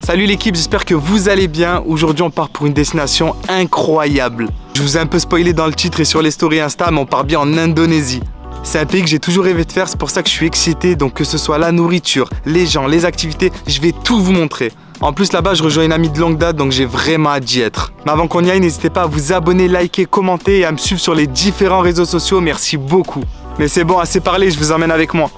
Salut l'équipe, j'espère que vous allez bien. Aujourd'hui on part pour une destination incroyable. Je vous ai un peu spoilé dans le titre et sur les stories Insta, mais on part bien en Indonésie. C'est un pays que j'ai toujours rêvé de faire, c'est pour ça que je suis excité. Donc que ce soit la nourriture, les gens, les activités, je vais tout vous montrer. En plus là-bas je rejoins une amie de longue date, donc j'ai vraiment hâte d'y être. Mais avant qu'on y aille, n'hésitez pas à vous abonner, liker, commenter et à me suivre sur les différents réseaux sociaux, merci beaucoup. Mais c'est bon, assez parlé, je vous emmène avec moi.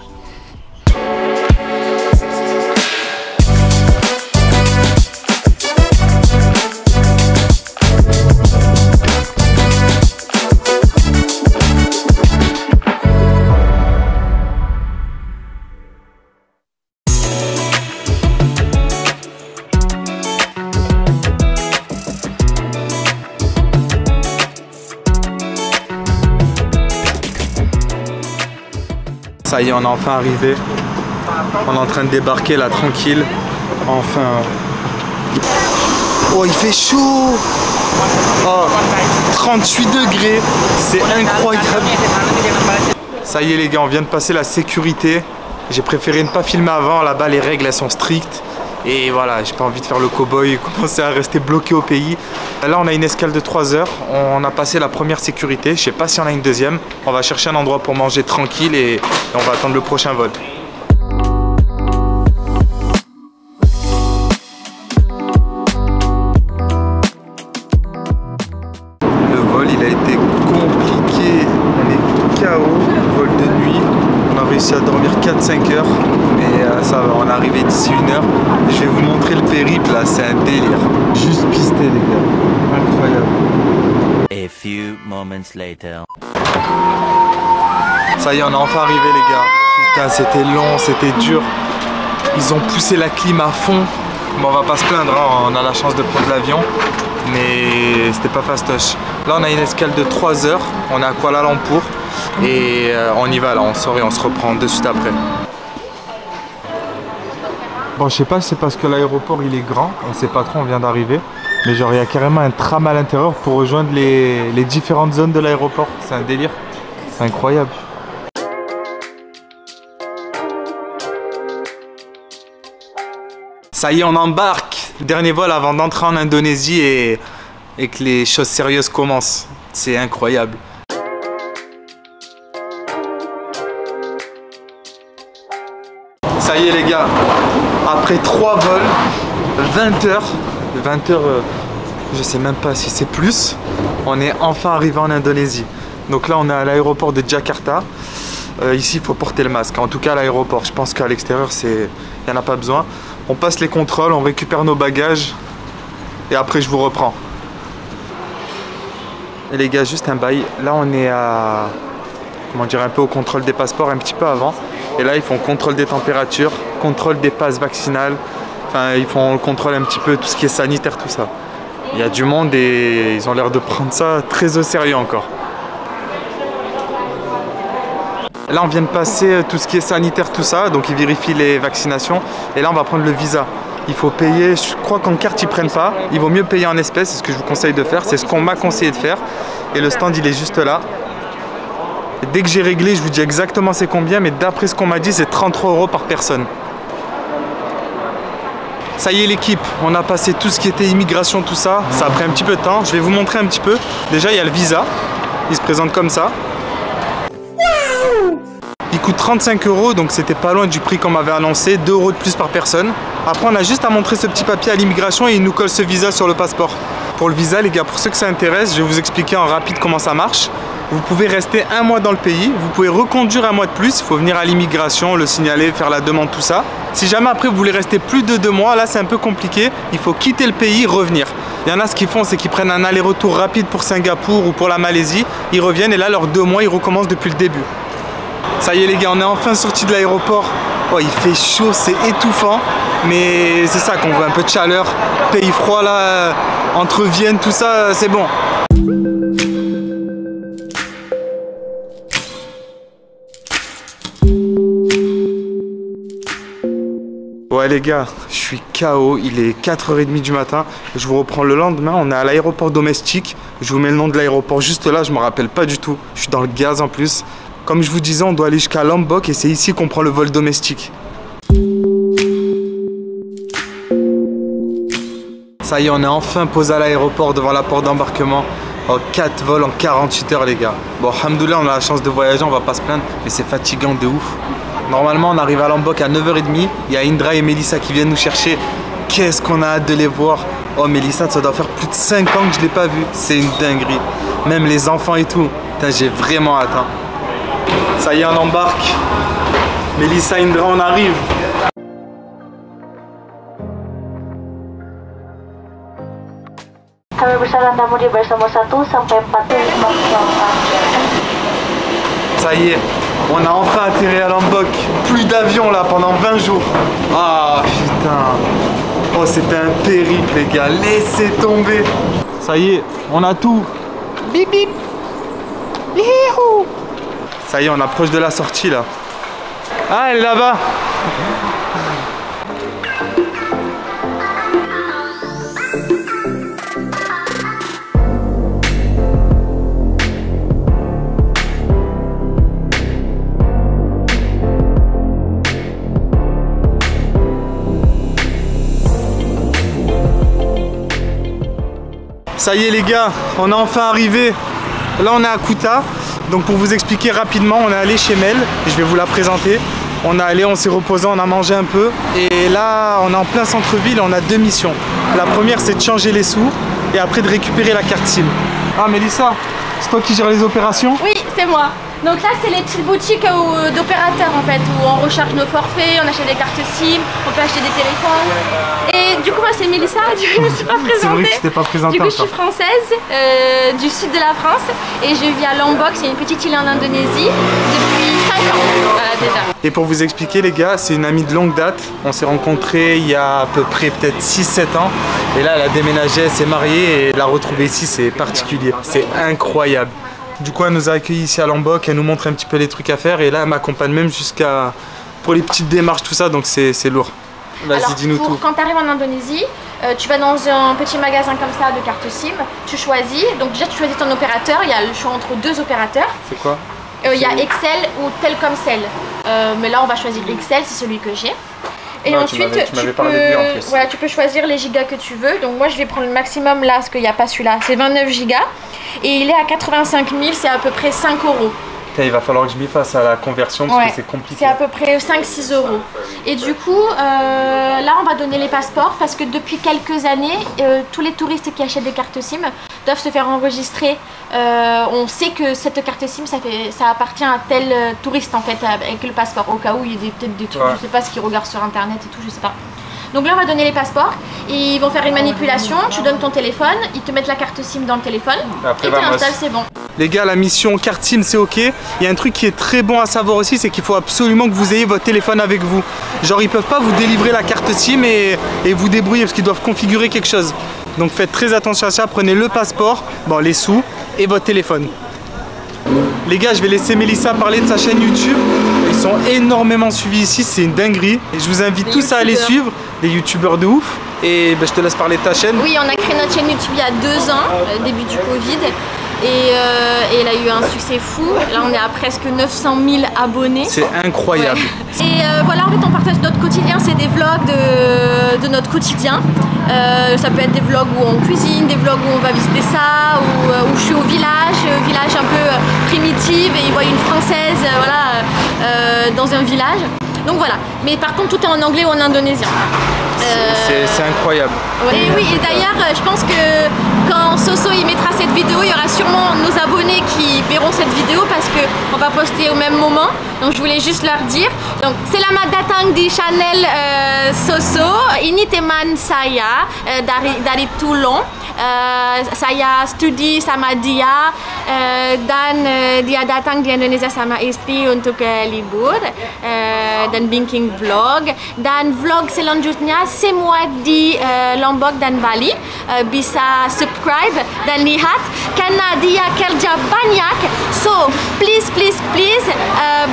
Ça y est, on est enfin arrivé. On est en train de débarquer là, tranquille. Enfin. Oh, il fait chaud. Oh, 38 degrés. C'est incroyable. Ça y est les gars, on vient de passer la sécurité. J'ai préféré ne pas filmer avant. Là-bas, les règles, elles sont strictes. Et voilà, j'ai pas envie de faire le cow-boy et commencer à rester bloqué au pays. Là, on a une escale de 3 heures. On a passé la première sécurité. Je sais pas si on a une deuxième. On va chercher un endroit pour manger tranquille et on va attendre le prochain vol. Le vol, il a été compliqué. On est KO. Vol de nuit. On a réussi à dormir 4-5 heures. Mais ça va, on est arrivé d'ici 1 heure. Je vais vous montrer le périple là, c'est un délire. Juste pisté les gars. Incroyable. A few moments later. Ça y est, on est enfin arrivé les gars. Putain, c'était long, c'était dur. Ils ont poussé la clim à fond. Bon, on va pas se plaindre, hein. On a la chance de prendre l'avion. Mais c'était pas fastoche. Là, on a une escale de 3 heures. On est à Kuala Lumpur. Et on y va là, on sort et on se reprend de suite après. Bon, je sais pas si c'est parce que l'aéroport il est grand, on sait pas trop, on vient d'arriver. Mais genre il y a carrément un tram à l'intérieur pour rejoindre les différentes zones de l'aéroport. C'est un délire, c'est incroyable. Ça y est, on embarque. Dernier vol avant d'entrer en Indonésie et que les choses sérieuses commencent. C'est incroyable. Ça y est les gars, après 3 vols, 20 heures, je sais même pas si c'est plus, on est enfin arrivé en Indonésie. Donc là on est à l'aéroport de Jakarta. Ici il faut porter le masque, en tout cas à l'aéroport. Je pense qu'à l'extérieur il n'y en a pas besoin. On passe les contrôles, on récupère nos bagages et après je vous reprends. Et les gars, juste un bail, là on est à, comment dire, un peu au contrôle des passeports, un petit peu avant. Et là, ils font contrôle des températures, contrôle des passes vaccinales. Enfin, ils font le contrôle un petit peu, tout ce qui est sanitaire, tout ça. Il y a du monde et ils ont l'air de prendre ça très au sérieux encore. Là, on vient de passer tout ce qui est sanitaire, tout ça. Donc, ils vérifient les vaccinations. Et là, on va prendre le visa. Il faut payer, je crois qu'en carte, ils ne prennent pas. Il vaut mieux payer en espèces, c'est ce que je vous conseille de faire. C'est ce qu'on m'a conseillé de faire. Et le stand, il est juste là. Dès que j'ai réglé, je vous dis exactement c'est combien, mais d'après ce qu'on m'a dit, c'est 33 € par personne. Ça y est l'équipe, on a passé tout ce qui était immigration, tout ça. Ça a pris un petit peu de temps, je vais vous montrer un petit peu. Déjà, il y a le visa, il se présente comme ça. Il coûte 35 €, donc c'était pas loin du prix qu'on m'avait annoncé, 2 € de plus par personne. Après, on a juste à montrer ce petit papier à l'immigration et ils nous collent ce visa sur le passeport. Pour le visa, les gars, pour ceux que ça intéresse, je vais vous expliquer en rapide comment ça marche. Vous pouvez rester 1 mois dans le pays, vous pouvez reconduire 1 mois de plus, il faut venir à l'immigration, le signaler, faire la demande, tout ça. Si jamais après vous voulez rester plus de 2 mois, là c'est un peu compliqué, il faut quitter le pays, revenir. Il y en a ce qu'ils font, c'est qu'ils prennent un aller-retour rapide pour Singapour ou pour la Malaisie, ils reviennent et là leurs 2 mois ils recommencent depuis le début. Ça y est les gars, on est enfin sortis de l'aéroport. Oh, il fait chaud, c'est étouffant, mais c'est ça qu'on veut, un peu de chaleur, pays froid là, entre Vienne, tout ça, c'est bon. Ouais les gars, je suis KO, il est 4h30 du matin, je vous reprends le lendemain, on est à l'aéroport domestique, je vous mets le nom de l'aéroport juste là, je me rappelle pas du tout, je suis dans le gaz en plus. Comme je vous disais, on doit aller jusqu'à Lombok et c'est ici qu'on prend le vol domestique. Ça y est, on est enfin posé à l'aéroport devant la porte d'embarquement. Oh, 4 vols en 48 heures les gars. Bon, alhamdoulilah, on a la chance de voyager, on va pas se plaindre, mais c'est fatigant de ouf. Normalement, on arrive à Lombok à 9h30. Il y a Indra et Mélissa qui viennent nous chercher. Qu'est-ce qu'on a hâte de les voir. Oh, Mélissa, ça doit faire plus de 5 ans que je l'ai pas vue. C'est une dinguerie. Même les enfants et tout. J'ai vraiment hâte. Hein. Ça y est, on embarque. Mélissa, Indra, on arrive. Kami bersama tamu di bersama 1 sampai 4 Ça y est, on a enfin atterri à Lombok. Plus d'avion là pendant 20 jours. Ah putain. Oh, c'était un périple les gars. Laissez tomber. Ça y est, on a tout. Bip bip. Bihou. Ça y est, on approche de la sortie là. Ah, elle est là-bas. Ça y est les gars, on est enfin arrivé. Là on est à Kuta. Donc pour vous expliquer rapidement, on est allé chez Mel. Je vais vous la présenter. On est allé, on s'est reposé, on a mangé un peu. Et là on est en plein centre-ville, on a 2 missions. La première c'est de changer les sous et après de récupérer la carte SIM. Ah Mélissa, c'est toi qui gères les opérations? Oui, c'est moi. Donc là, c'est les petites boutiques d'opérateurs en fait, où on recharge nos forfaits, on achète des cartes SIM, on peut acheter des téléphones. Et du coup, moi, c'est Mélissa, du coup, je ne me suis pas présentée. C'est vrai que je t'ai pas présentée. Du coup, je suis française, du sud de la France, et je vis à Lombok, c'est une petite île en Indonésie, depuis 5 ans déjà. Et pour vous expliquer les gars, c'est une amie de longue date. On s'est rencontrés il y a à peu près peut-être 6-7 ans. Et là, elle a déménagé, elle s'est mariée et la retrouver ici, c'est particulier. C'est incroyable. Du coup, elle nous a accueillis ici à Lombok, elle nous montre un petit peu les trucs à faire et là, elle m'accompagne même jusqu'à pour les petites démarches, tout ça, donc c'est lourd. Vas-y, dis-nous tout. Quand tu arrives en Indonésie, tu vas dans un petit magasin comme ça de cartes SIM, tu choisis, donc déjà tu choisis ton opérateur, il y a le choix entre 2 opérateurs. C'est quoi? Il y a Excel ou Telkomsel, mais là on va choisir Excel, c'est celui que j'ai. Et ensuite, tu peux choisir les gigas que tu veux. Donc moi, je vais prendre le maximum là, parce qu'il n'y a pas celui-là. C'est 29 gigas. Et il est à 85 000, c'est à peu près 5 €. Il va falloir que je m'y fasse à la conversion parce que c'est compliqué. C'est à peu près 5-6 €. Et du coup, là, on va donner les passeports parce que depuis quelques années, tous les touristes qui achètent des cartes SIM doivent se faire enregistrer. On sait que cette carte SIM, ça appartient à tel touriste en fait, avec le passeport. Au cas où il y a peut-être des trucs, je sais pas ce qu'ils regardent sur internet et tout, je sais pas. Donc là on va donner les passeports et ils vont faire une manipulation, tu donnes ton téléphone, ils te mettent la carte SIM dans le téléphone et tu l'installes, c'est bon. Les gars, la mission carte SIM c'est ok. Il y a un truc qui est très bon à savoir aussi, c'est qu'il faut absolument que vous ayez votre téléphone avec vous. Genre ils peuvent pas vous délivrer la carte SIM et vous débrouiller parce qu'ils doivent configurer quelque chose. Donc faites très attention à ça, prenez le passeport, bon, les sous et votre téléphone. Les gars, je vais laisser Mélissa parler de sa chaîne YouTube. Ils sont énormément suivis ici, c'est une dinguerie. Et je vous invite tous à aller suivre, des youtubeurs de ouf. Et je te laisse parler de ta chaîne. Oui, on a créé notre chaîne YouTube il y a 2 ans, début du Covid. Et elle a eu un succès fou. Là, on est à presque 900 000 abonnés. C'est incroyable. Ouais. Et voilà, en fait, on partage notre quotidien. C'est des vlogs de notre quotidien. Ça peut être des vlogs où on cuisine, des vlogs où on va visiter ça, où je suis au village un peu primitif, et ils voient une Française dans un village. Donc voilà, mais par contre tout est en anglais ou en indonésien. C'est incroyable. Et oui, et d'ailleurs je pense que quand Soso il mettra cette vidéo, il y aura sûrement nos abonnés qui verront cette vidéo parce qu'on va poster au même moment. Donc je voulais juste leur dire. Donc selamat datang di channel Soso. Ini teman saya dari Toulon. Saya studi sama dia dan dia datang di Indonesia sama istri untuk libur dan bikin vlog, dan vlog selanjutnya semua di Lombok dan Bali bisa subscribe dan lihat karena dia kerja banyak, so please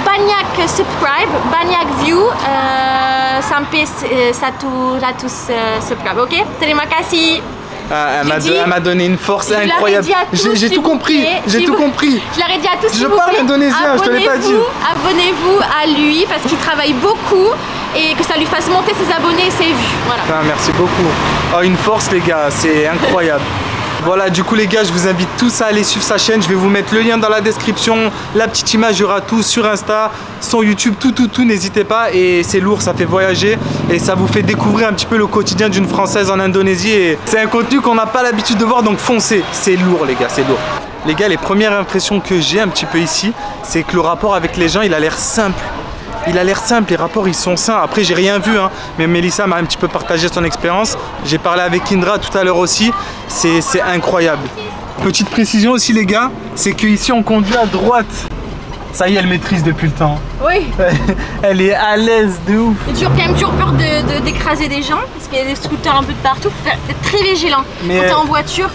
banyak subscribe, banyak view sampai 100 subscribe, oke? Terima kasih. Elle m'a donné une force incroyable. J'ai tout compris. J'ai tout compris. Je leur ai dit à tous. Je parle indonésien, je te l'ai pas dit. Abonnez-vous à lui parce qu'il travaille beaucoup et que ça lui fasse monter ses abonnés et ses vues. Voilà. Ah, merci beaucoup. Oh, une force les gars, c'est incroyable. Voilà, du coup les gars, je vous invite tous à aller suivre sa chaîne. Je vais vous mettre le lien dans la description, la petite image, il y aura tout sur Insta, son YouTube, tout, n'hésitez pas. Et c'est lourd, ça fait voyager et ça vous fait découvrir un petit peu le quotidien d'une Française en Indonésie. Et c'est un contenu qu'on n'a pas l'habitude de voir, donc foncez. C'est lourd les gars, c'est lourd. Les gars, les premières impressions que j'ai un petit peu ici, c'est que le rapport avec les gens, il a l'air simple. Il a l'air simple, les rapports ils sont sains. Après j'ai rien vu hein, mais Mélissa m'a un petit peu partagé son expérience. J'ai parlé avec Indra tout à l'heure aussi, c'est incroyable. Petite précision aussi les gars, c'est qu'ici on conduit à droite. Ça y est, elle maîtrise depuis le temps. Oui. Elle est à l'aise de ouf. J'ai quand même toujours peur d'écraser des gens parce qu'il y a des scooters un peu de partout. Faut être très vigilant quand t'es en voiture.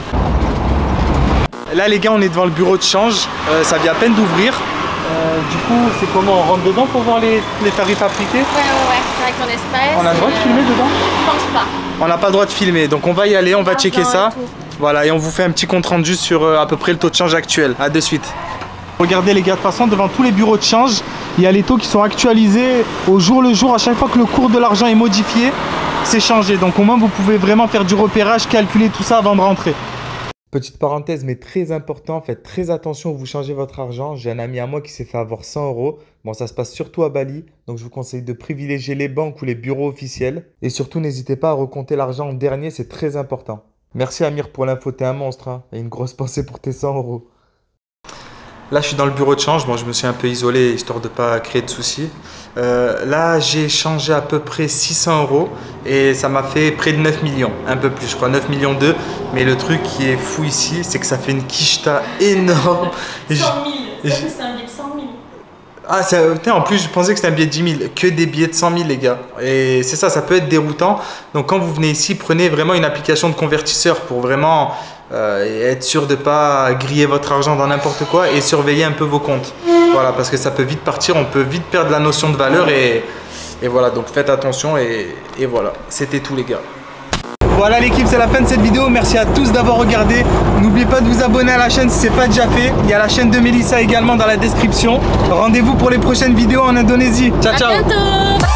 Là les gars, on est devant le bureau de change, ça vient à peine d'ouvrir. Du coup, c'est comment on rentre dedans pour voir les tarifs appliqués? Ouais, c'est avec mon espèce. On a le droit de filmer dedans? Je pense pas. On n'a pas le droit de filmer, donc on va y aller, on va checker ça. Voilà, et on vous fait un petit compte rendu sur à peu près le taux de change actuel. A de suite. Regardez les gars, de toute façon, devant tous les bureaux de change, il y a les taux qui sont actualisés au jour le jour. À chaque fois que le cours de l'argent est modifié, c'est changé. Donc au moins, vous pouvez vraiment faire du repérage, calculer tout ça avant de rentrer. Petite parenthèse, mais très important, faites très attention où vous changez votre argent. J'ai un ami à moi qui s'est fait avoir 100 €. Bon, ça se passe surtout à Bali, donc je vous conseille de privilégier les banques ou les bureaux officiels. Et surtout, n'hésitez pas à recompter l'argent en dernier, c'est très important. Merci Amir pour l'info, t'es un monstre, hein, et une grosse pensée pour tes 100 €. Là, je suis dans le bureau de change. Bon, je me suis un peu isolé, histoire de ne pas créer de soucis. Là, j'ai changé à peu près 600 € et ça m'a fait près de 9 millions. Un peu plus, je crois, 9 millions 2. Mais le truc qui est fou ici, c'est que ça fait une quicheta énorme. 100 000, c'est un billet de 100 000. Ah, putain, en plus, je pensais que c'était un billet de 10 000. Que des billets de 100 000, les gars. Et c'est ça, ça peut être déroutant. Donc, quand vous venez ici, prenez vraiment une application de convertisseur pour vraiment être sûr de ne pas griller votre argent dans n'importe quoi et surveiller un peu vos comptes. Voilà, parce que ça peut vite partir, on peut vite perdre la notion de valeur et voilà, donc faites attention et voilà, c'était tout les gars. Voilà l'équipe, c'est la fin de cette vidéo, merci à tous d'avoir regardé. N'oubliez pas de vous abonner à la chaîne si ce n'est pas déjà fait. Il y a la chaîne de Mélissa également dans la description. Rendez-vous pour les prochaines vidéos en Indonésie. Ciao, ciao. À bientôt.